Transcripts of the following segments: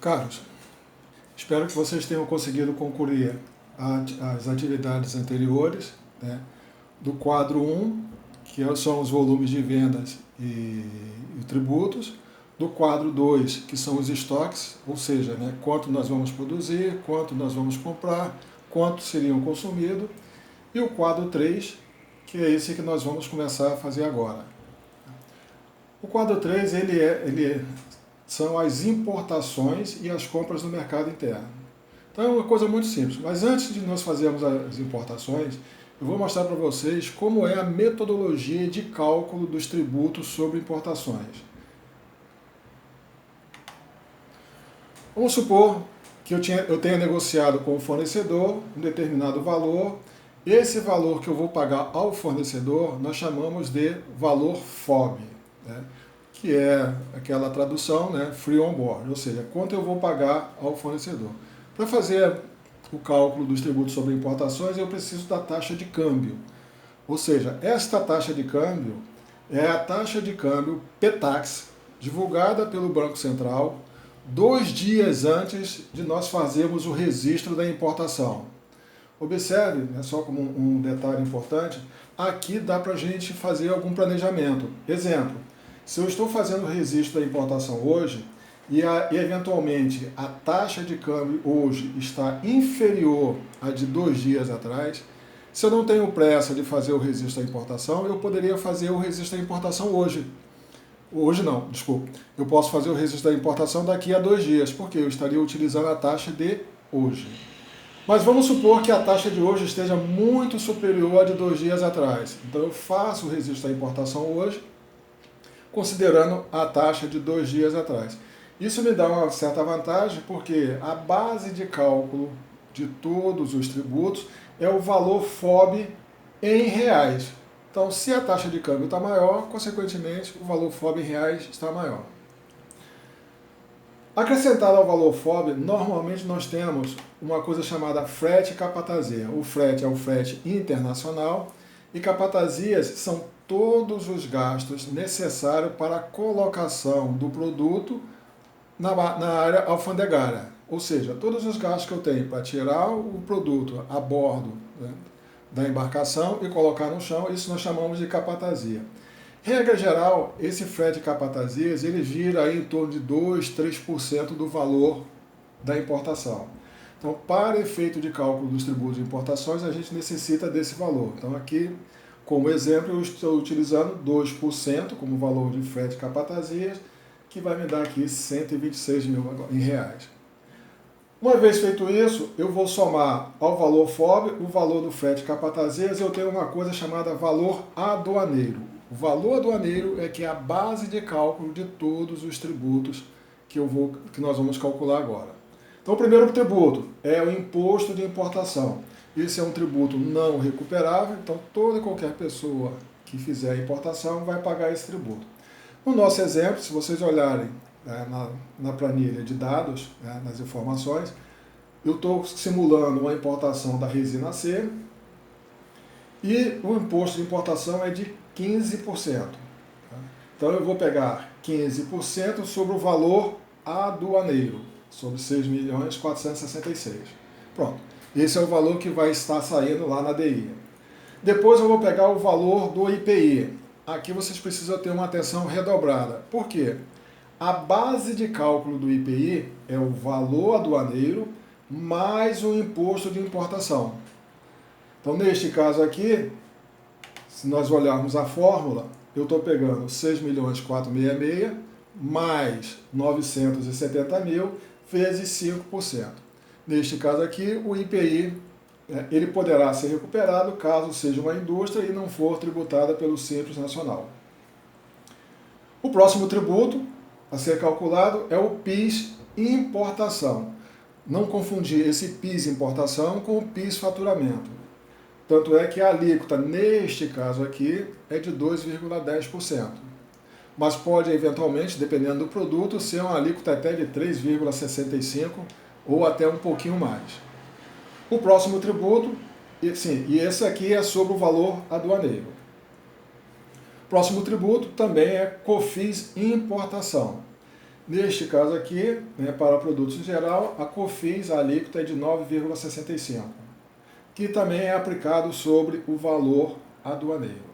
Caros, espero que vocês tenham conseguido concluir as atividades anteriores, né, do quadro 1, que são os volumes de vendas e tributos, do quadro 2, que são os estoques, ou seja, né, quanto nós vamos produzir, quanto nós vamos comprar, quanto seriam consumidos, e o quadro 3, que é esse que nós vamos começar a fazer agora. O quadro 3 são as importações e as compras no mercado interno. Então é uma coisa muito simples, mas antes de nós fazermos as importações, eu vou mostrar para vocês como é a metodologia de cálculo dos tributos sobre importações. Vamos supor que eu tenha negociado com o fornecedor um determinado valor. Esse valor que eu vou pagar ao fornecedor nós chamamos de valor FOB, né? Que é aquela tradução, né, free on board, ou seja, quanto eu vou pagar ao fornecedor. Para fazer o cálculo dos tributos sobre importações, eu preciso da taxa de câmbio. Ou seja, esta taxa de câmbio é a taxa de câmbio PTAX, divulgada pelo Banco Central 2 dias antes de nós fazermos o registro da importação. Observe, né, só como um detalhe importante, aqui dá para a gente fazer algum planejamento. Exemplo, se eu estou fazendo o registro da importação hoje e eventualmente a taxa de câmbio hoje está inferior à de 2 dias atrás, se eu não tenho pressa de fazer o registro da importação, eu poderia fazer o registro da importação hoje. Hoje não, desculpa. Eu posso fazer o registro da importação daqui a 2 dias, porque eu estaria utilizando a taxa de hoje. Mas vamos supor que a taxa de hoje esteja muito superior à de 2 dias atrás. Então eu faço o registro da importação hoje, considerando a taxa de 2 dias atrás. Isso me dá uma certa vantagem, porque a base de cálculo de todos os tributos é o valor FOB em reais. Então, se a taxa de câmbio está maior, consequentemente, o valor FOB em reais está maior. Acrescentado ao valor FOB, normalmente nós temos uma coisa chamada frete e capatazia. O frete é o frete internacional e capatazias são todos os gastos necessários para a colocação do produto na área alfandegária. Ou seja, todos os gastos que eu tenho para tirar o produto a bordo, né, da embarcação e colocar no chão, isso nós chamamos de capatazia. Regra geral, esse frete de capatazias, ele gira aí em torno de 2, 3% do valor da importação. Então, para efeito de cálculo dos tributos de importações, a gente necessita desse valor. Então, aqui, como exemplo, eu estou utilizando 2% como valor de frete de capatazias, que vai me dar aqui 126 mil em reais. Uma vez feito isso, eu vou somar ao valor FOB o valor do frete capatazias, eu tenho uma coisa chamada valor aduaneiro. O valor aduaneiro é que é a base de cálculo de todos os tributos que nós vamos calcular agora. Então, o primeiro tributo é o imposto de importação. Esse é um tributo não recuperável, então toda e qualquer pessoa que fizer a importação vai pagar esse tributo. No nosso exemplo, se vocês olharem na planilha de dados, nas informações, eu estou simulando uma importação da resina C e o imposto de importação é de 15%. Então eu vou pegar 15% sobre o valor aduaneiro, sobre 6.466.000. Pronto, esse é o valor que vai estar saindo lá na DI. Depois eu vou pegar o valor do IPI. Aqui vocês precisam ter uma atenção redobrada. Por quê? A base de cálculo do IPI é o valor aduaneiro mais o imposto de importação. Então, neste caso aqui, se nós olharmos a fórmula, eu estou pegando 6.466.000 mais 970.000 vezes 5%. Neste caso aqui, o IPI ele poderá ser recuperado caso seja uma indústria e não for tributada pelo Simples Nacional. O próximo tributo a ser calculado é o PIS importação. Não confundir esse PIS importação com o PIS faturamento. Tanto é que a alíquota, neste caso aqui, é de 2,10%. Mas pode, eventualmente, dependendo do produto, ser uma alíquota até de 3,65% ou até um pouquinho mais. O próximo tributo, e esse aqui é sobre o valor aduaneiro. Próximo tributo também é COFINS importação. Neste caso aqui, né, para produtos em geral, a COFINS, a alíquota é de 9,65, que também é aplicado sobre o valor aduaneiro.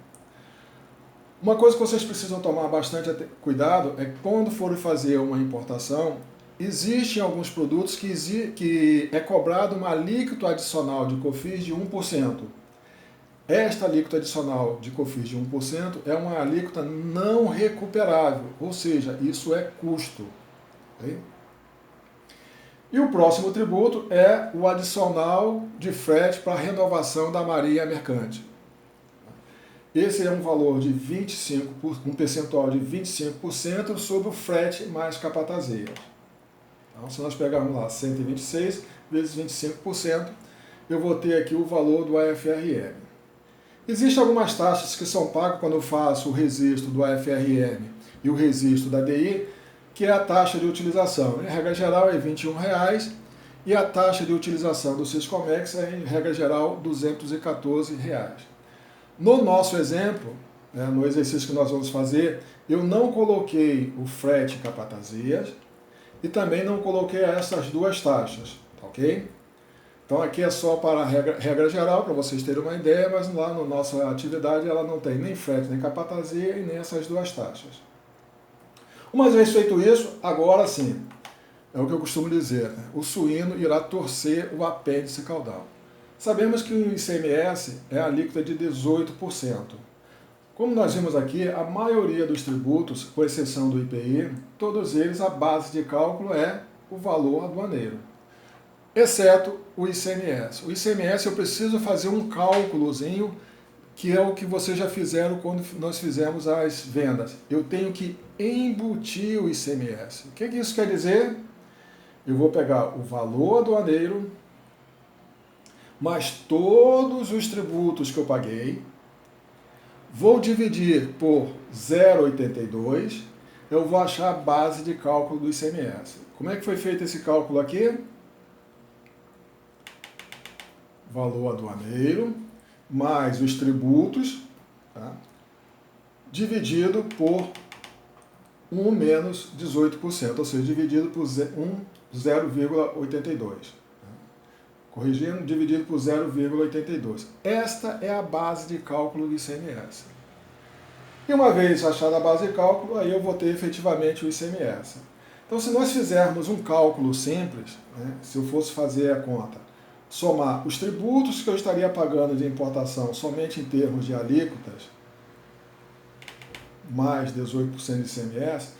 Uma coisa que vocês precisam tomar bastante cuidado é que quando forem fazer uma importação, existem alguns produtos que é cobrado uma alíquota adicional de COFINS de 1%. Esta alíquota adicional de COFINS de 1% é uma alíquota não recuperável, ou seja, isso é custo. Okay? E o próximo tributo é o adicional de frete para renovação da marinha mercante. Esse é um valor de 25%, um percentual de 25% sobre o frete mais capatazeia. Então, se nós pegarmos lá 126 vezes 25%, eu vou ter aqui o valor do AFRM. Existem algumas taxas que são pagas quando eu faço o registro do AFRM e o registro da DI, que é a taxa de utilização. Em regra geral é R$ 21,00 e a taxa de utilização do Siscomex é, em regra geral, R$ 214,00. No nosso exemplo, né, no exercício que nós vamos fazer, eu não coloquei o frete capatazias e também não coloquei essas duas taxas, ok? Então aqui é só para a regra geral, para vocês terem uma ideia, mas lá na nossa atividade ela não tem nem frete, nem capatazia e nem essas duas taxas. Uma vez feito isso, agora sim, é o que eu costumo dizer, né? O suíno irá torcer o apêndice caudal. Sabemos que o ICMS é a alíquota de 18%. Como nós vimos aqui, a maioria dos tributos, com exceção do IPI, todos eles a base de cálculo é o valor aduaneiro, exceto o ICMS. O ICMS eu preciso fazer um cálculozinho, que é o que vocês já fizeram quando nós fizemos as vendas. Eu tenho que embutir o ICMS. O que isso quer dizer? Eu vou pegar o valor aduaneiro, mais todos os tributos que eu paguei, vou dividir por 0,82, eu vou achar a base de cálculo do ICMS. Como é que foi feito esse cálculo aqui? Valor aduaneiro, mais os tributos, tá? Dividido por 1 menos 18%, ou seja, dividido por 0,82. Corrigindo, dividido por 0,82. Esta é a base de cálculo do ICMS. E uma vez achada a base de cálculo, aí eu vou ter efetivamente o ICMS. Então, se nós fizermos um cálculo simples, né, se eu fosse fazer a conta, somar os tributos que eu estaria pagando de importação somente em termos de alíquotas, mais 18% de ICMS,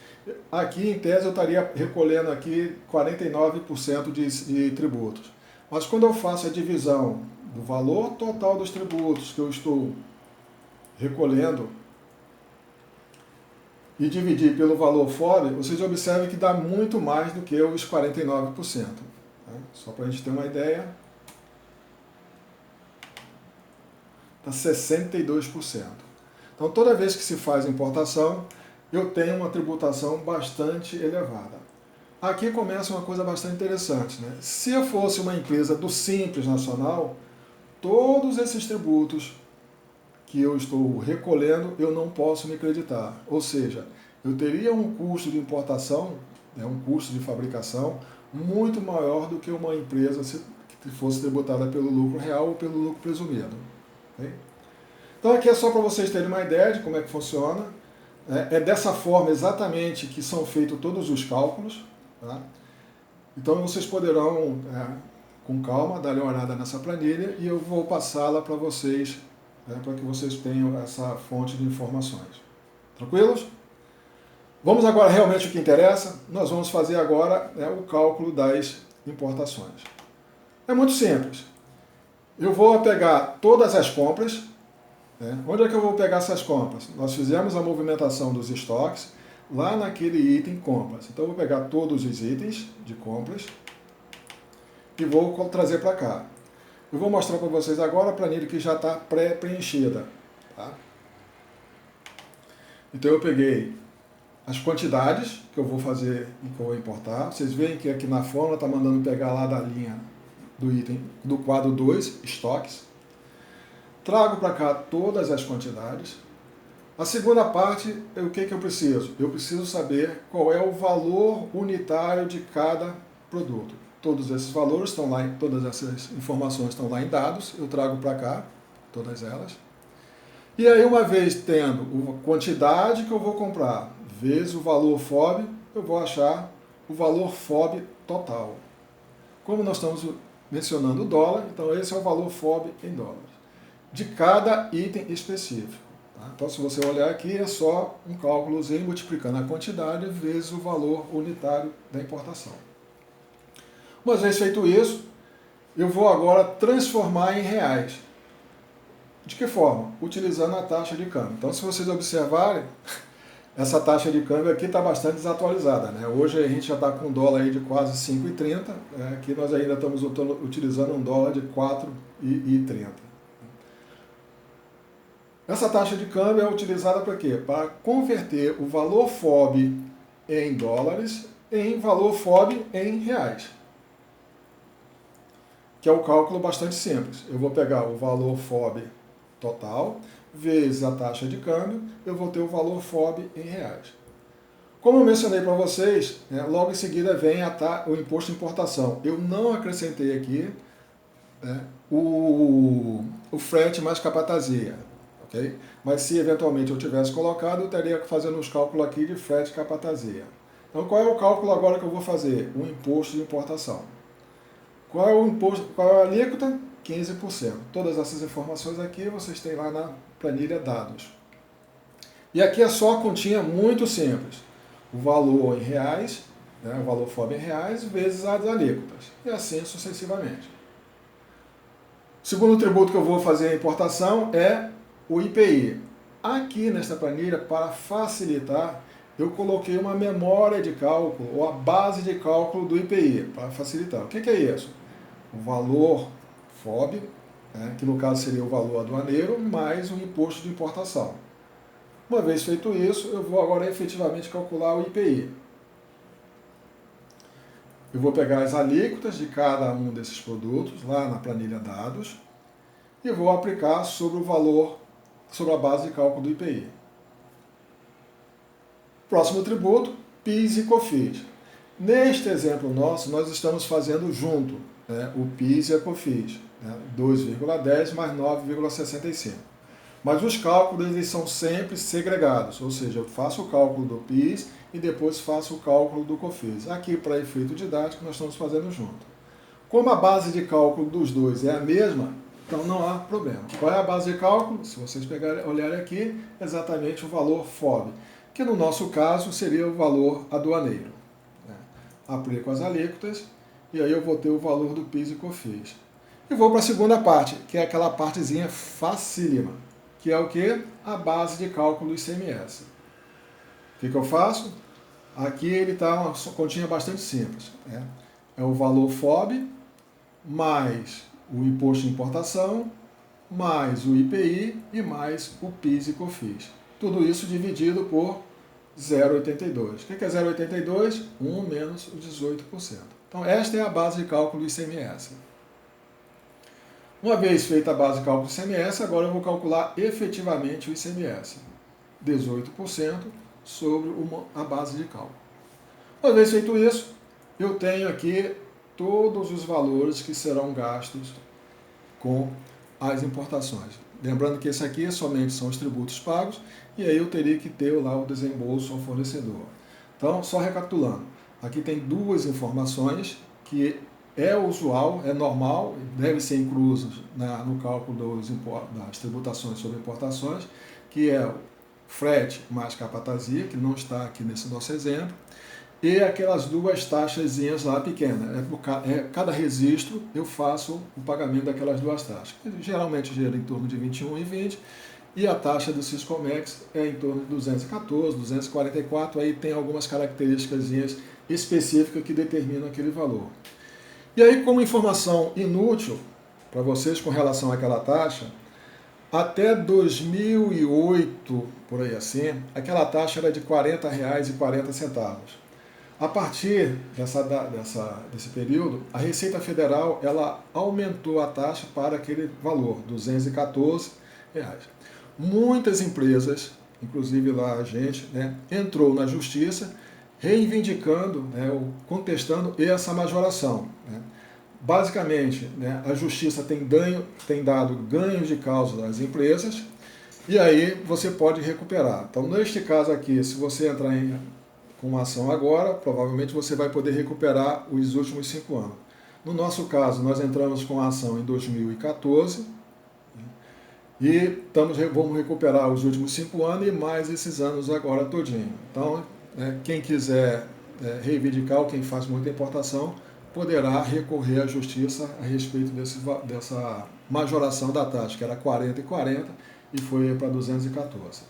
aqui em tese eu estaria recolhendo aqui 49% de tributos. Mas quando eu faço a divisão do valor total dos tributos que eu estou recolhendo e dividir pelo valor FOB, vocês observem que dá muito mais do que os 49%. Tá? Só para a gente ter uma ideia, dá 62%. Então toda vez que se faz importação, eu tenho uma tributação bastante elevada. Aqui começa uma coisa bastante interessante, né? Se eu fosse uma empresa do Simples Nacional, todos esses tributos que eu estou recolhendo, eu não posso me creditar. Ou seja, eu teria um custo de importação, né, um custo de fabricação, muito maior do que uma empresa que fosse tributada pelo lucro real ou pelo lucro presumido. Okay? Então aqui é só para vocês terem uma ideia de como é que funciona. É dessa forma exatamente que são feitos todos os cálculos. Tá? Então vocês poderão, com calma, dar uma olhada nessa planilha e eu vou passá-la para vocês, para que vocês tenham essa fonte de informações. Tranquilos? Vamos agora realmente o que interessa. Nós vamos fazer agora o cálculo das importações. É muito simples. Eu vou pegar todas as compras. Onde é que eu vou pegar essas compras? Nós fizemos a movimentação dos estoques lá naquele item compras. Então eu vou pegar todos os itens de compras e vou trazer para cá. Eu vou mostrar para vocês agora a planilha que já está pré-preenchida. Tá? Então eu peguei as quantidades que eu vou fazer e que eu vou importar. Vocês veem que aqui na fórmula está mandando pegar lá da linha do item do quadro 2, estoques. Trago para cá todas as quantidades. A segunda parte, o que eu preciso? Eu preciso saber qual é o valor unitário de cada produto. Todos esses valores estão lá, todas essas informações estão lá em dados, eu trago para cá, todas elas. E aí, uma vez tendo a quantidade que eu vou comprar, vezes o valor FOB, eu vou achar o valor FOB total. Como nós estamos mencionando o dólar, então esse é o valor FOB em dólares, de cada item específico. Tá? Então, se você olhar aqui, é só um cálculozinho multiplicando a quantidade vezes o valor unitário da importação. Uma vez feito isso, eu vou agora transformar em reais. De que forma? Utilizando a taxa de câmbio. Então, se vocês observarem, essa taxa de câmbio aqui está bastante desatualizada, né? Hoje a gente já está com um dólar aí de quase 5,30, aqui nós ainda estamos utilizando um dólar de 4,30. Essa taxa de câmbio é utilizada para quê? Para converter o valor FOB em dólares em valor FOB em reais. Que é um cálculo bastante simples. Eu vou pegar o valor FOB total, vezes a taxa de câmbio, eu vou ter o valor FOB em reais. Como eu mencionei para vocês, logo em seguida vem o imposto de importação. Eu não acrescentei aqui o frete mais capatazia, ok? Mas se eventualmente eu tivesse colocado, eu teria que fazer os cálculos aqui de frete e capatazia. Então qual é o cálculo agora que eu vou fazer? O imposto de importação. Qual é o imposto? Qual é a alíquota? 15%. Todas essas informações aqui vocês têm lá na planilha dados. E aqui é só a continha muito simples. O valor em reais, o valor FOB em reais, vezes as alíquotas. E assim sucessivamente. O segundo tributo que eu vou fazer a importação é o IPI. Aqui nesta planilha, para facilitar, eu coloquei uma memória de cálculo, ou a base de cálculo do IPI, para facilitar. O que é isso? O valor FOB, que no caso seria o valor aduaneiro, mais o imposto de importação. Uma vez feito isso, eu vou agora efetivamente calcular o IPI. Eu vou pegar as alíquotas de cada um desses produtos, lá na planilha dados, e vou aplicar sobre o valor, sobre a base de cálculo do IPI. Próximo tributo, PIS e COFINS. Neste exemplo nosso, nós estamos fazendo junto o PIS e a COFINS, 2,10 mais 9,65. Mas os cálculos eles são sempre segregados, ou seja, eu faço o cálculo do PIS e depois faço o cálculo do COFINS. Aqui, para efeito didático, nós estamos fazendo junto. Como a base de cálculo dos dois é a mesma, então não há problema. Qual é a base de cálculo? Se vocês olharem aqui, exatamente o valor FOB, que no nosso caso seria o valor aduaneiro. Aplico as alíquotas e aí eu vou ter o valor do PIS e COFINS. E vou para a segunda parte, que é aquela partezinha facílima, que é o que? A base de cálculo do ICMS. O que eu faço? Aqui ele está uma continha bastante simples. É o valor FOB, mais o imposto de importação, mais o IPI e mais o PIS e COFINS. Tudo isso dividido por 0,82. O que é 0,82? 1 menos os 18%. Então, esta é a base de cálculo do ICMS. Uma vez feita a base de cálculo do ICMS, agora eu vou calcular efetivamente o ICMS. 18% sobre a base de cálculo. Uma vez feito isso, eu tenho aqui todos os valores que serão gastos com as importações. Lembrando que esse aqui somente são os tributos pagos, e aí eu teria que ter lá o desembolso ao fornecedor. Então, só recapitulando, aqui tem duas informações que é usual, é normal, deve ser inclusos no cálculo das tributações sobre importações, que é o frete mais capatazia, que não está aqui nesse nosso exemplo, e aquelas duas taxazinhas lá pequenas. Cada registro eu faço o pagamento daquelas duas taxas, que geralmente gira em torno de 21,20, e a taxa do Siscomex é em torno de 214, 244, aí tem algumas características específicas que determinam aquele valor. E aí, como informação inútil para vocês com relação àquela taxa, até 2008, por aí assim, aquela taxa era de R$ 40,40. A partir desse período, a Receita Federal ela aumentou a taxa para aquele valor, R$ 214. Muitas empresas inclusive lá a gente, né, entrou na justiça reivindicando, né, ou contestando essa majoração, né. Basicamente, né, a justiça tem dado ganhos de causa às empresas e aí você pode recuperar. Então, neste caso aqui, se você entrar com uma ação agora, provavelmente você vai poder recuperar os últimos 5 anos. No nosso caso, nós entramos com a ação em 2014 e vamos recuperar os últimos 5 anos e mais esses anos agora todinho. Então, quem quiser reivindicar, ou quem faz muita importação, poderá recorrer à justiça a respeito dessa majoração da taxa, que era 40 e 40 e foi para 214.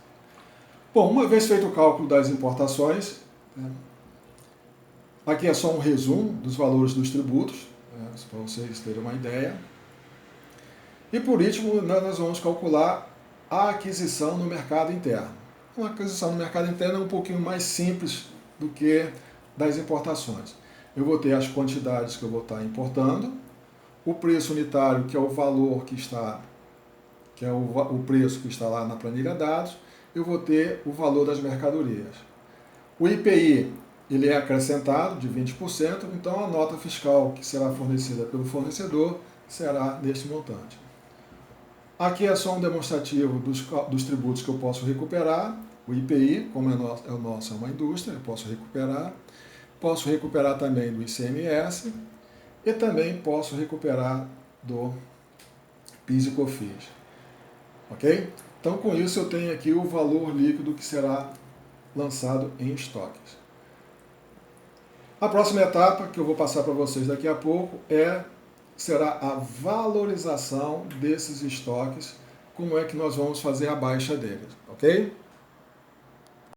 Bom, uma vez feito o cálculo das importações, aqui é só um resumo dos valores dos tributos, para vocês terem uma ideia. E por último, nós vamos calcular a aquisição no mercado interno. Uma aquisição no mercado interno é um pouquinho mais simples do que das importações. Eu vou ter as quantidades que eu vou estar importando, o preço unitário, que é o valor que é o preço que está lá na planilha dados, eu vou ter o valor das mercadorias. O IPI, ele é acrescentado de 20%, então a nota fiscal que será fornecida pelo fornecedor será neste montante. Aqui é só um demonstrativo dos tributos que eu posso recuperar. O IPI, como é uma indústria, eu posso recuperar. Posso recuperar também do ICMS e também posso recuperar do PIS e COFINS. Ok? Então, com isso, eu tenho aqui o valor líquido que será lançado em estoques. A próxima etapa, que eu vou passar para vocês daqui a pouco, será a valorização desses estoques, como é que nós vamos fazer a baixa deles, ok?